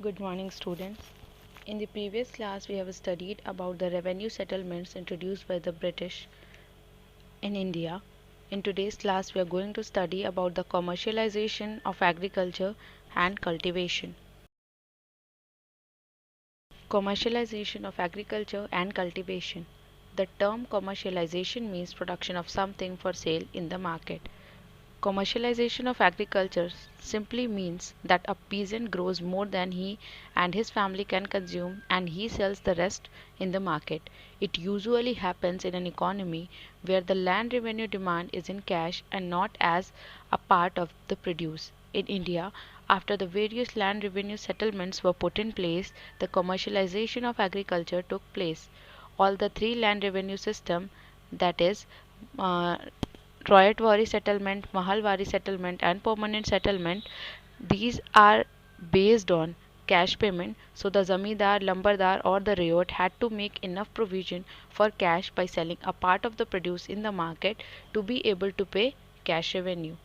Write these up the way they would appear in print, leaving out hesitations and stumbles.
Good morning, students. In the previous class, we have studied about the revenue settlements introduced by the British in India. In today's class, we are going to study about the commercialization of agriculture and cultivation. Commercialization of agriculture and cultivation. The term commercialization means production of something for sale in the market. Commercialization of agriculture simply means that a peasant grows more than he and his family can consume and he sells the rest in the market. It usually happens in an economy where the land revenue demand is in cash and not as a part of the produce. In India, after the various land revenue settlements were put in place, the commercialization of agriculture took place. All the three land revenue system, that is, uh, Royatwari settlement, Mahalwari settlement, and permanent settlement, these are based on cash payment. So the zamindar, lambardar, or the ryot had to make enough provision for cash by selling a part of the produce in the market to be able to pay cash revenue.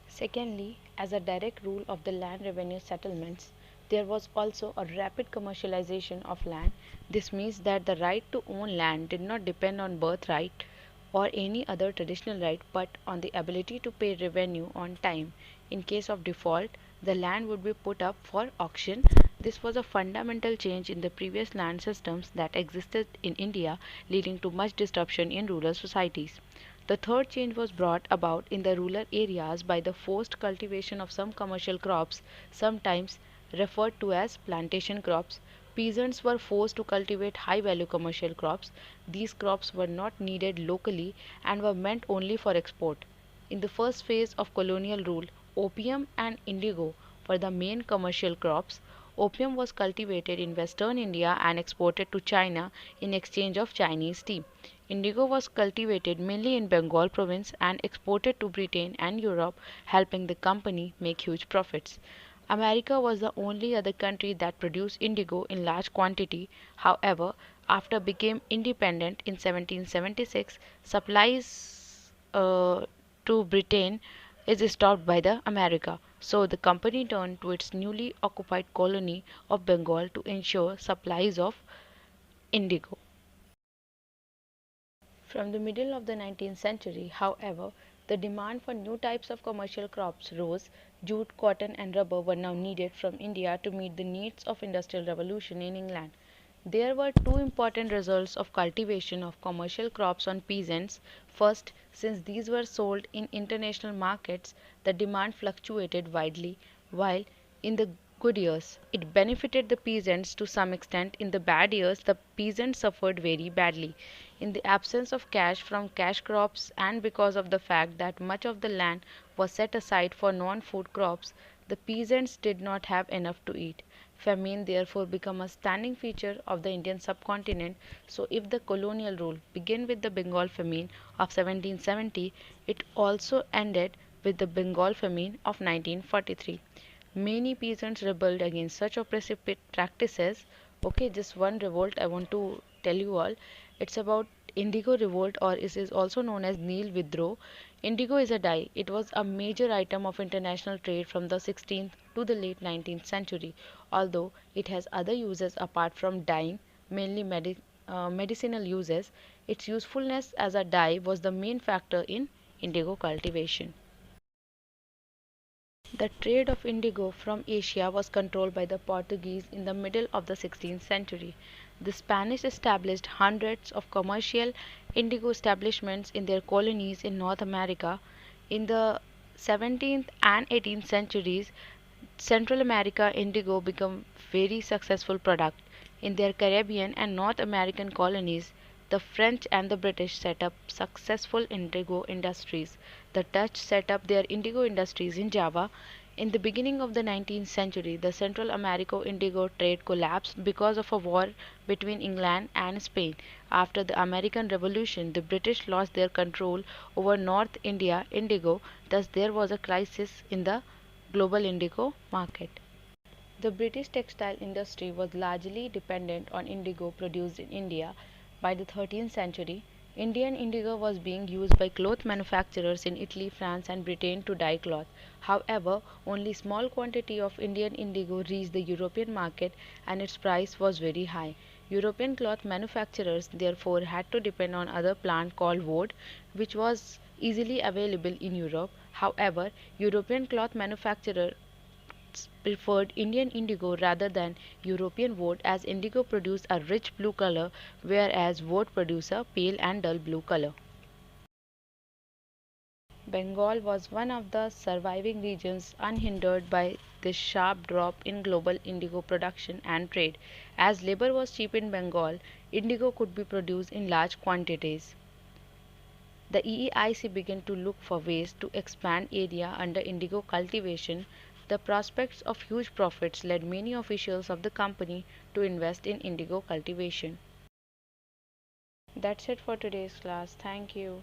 Secondly, as a direct rule of the land revenue settlements, there was also a rapid commercialization of land. This means that the right to own land did not depend on birthright or any other traditional right but on the ability to pay revenue on time. In case of default, the land would be put up for auction. This was a fundamental change in the previous land systems that existed in India, leading to much disruption in rural societies. The third change was brought about in the rural areas by the forced cultivation of some commercial crops, sometimes referred to as plantation crops. Peasants were forced to cultivate high value commercial crops. These crops were not needed locally and were meant only for export. In the first phase of colonial rule, opium and indigo were the main commercial crops. Opium was cultivated in western India and exported to China in exchange of Chinese tea. Indigo was cultivated mainly in Bengal province and exported to Britain and Europe, helping the company make huge profits. America was the only other country that produced indigo in large quantity. However, after became independent in 1776, supplies to Britain is stopped by the America. So the company turned to its newly occupied colony of Bengal to ensure supplies of indigo. From the middle of the 19th century, however, the demand for new types of commercial crops rose. Jute, cotton, and rubber were now needed from India to meet the needs of industrial revolution in England. There were two important results of cultivation of commercial crops on peasants. First, since these were sold in international markets, the demand fluctuated widely, while in the good years it benefited the peasants to some extent. In the bad years, the peasants suffered very badly. In the absence of cash from cash crops and because of the fact that much of the land was set aside for non-food crops, the peasants did not have enough to eat. Famine therefore became a standing feature of the Indian subcontinent. So if the colonial rule began with the Bengal famine of 1770, it also ended with the Bengal famine of 1943. Many peasants rebelled against such oppressive practices. Okay, just one revolt I want to tell you all. It's about Indigo Revolt, or it is also known as Neel Vidro. Indigo is a dye. It was a major item of international trade from the 16th to the late 19th century, although it has other uses apart from dyeing, mainly medicinal uses. Its usefulness as a dye was the main factor in indigo cultivation. The trade of indigo from Asia was controlled by the Portuguese in the middle of the 16th century. The Spanish established hundreds of commercial indigo establishments in their colonies in North America. In the 17th and 18th centuries, Central America indigo became very successful product. In their Caribbean and North American colonies, the French and the British set up successful indigo industries. The Dutch set up their indigo industries in Java. In the beginning of the 19th century, the Central American indigo trade collapsed because of a war between England and Spain. After the American Revolution, the British lost their control over North India indigo, thus there was a crisis in the global indigo market. The British textile industry was largely dependent on indigo produced in India. By the 13th century, Indian indigo was being used by cloth manufacturers in Italy, France, and Britain to dye cloth. However, only small quantity of Indian indigo reached the European market and its price was very high. European cloth manufacturers therefore had to depend on other plant called woad, which was easily available in Europe. However, European cloth manufacturers preferred Indian indigo rather than European woad as indigo produced a rich blue color whereas woad produced a pale and dull blue color. Bengal was one of the surviving regions unhindered by this sharp drop in global indigo production and trade. As labor was cheap in Bengal, indigo could be produced in large quantities. The EEIC began to look for ways to expand area under indigo cultivation. The prospects of huge profits led many officials of the company to invest in indigo cultivation. That's it for today's class. Thank you.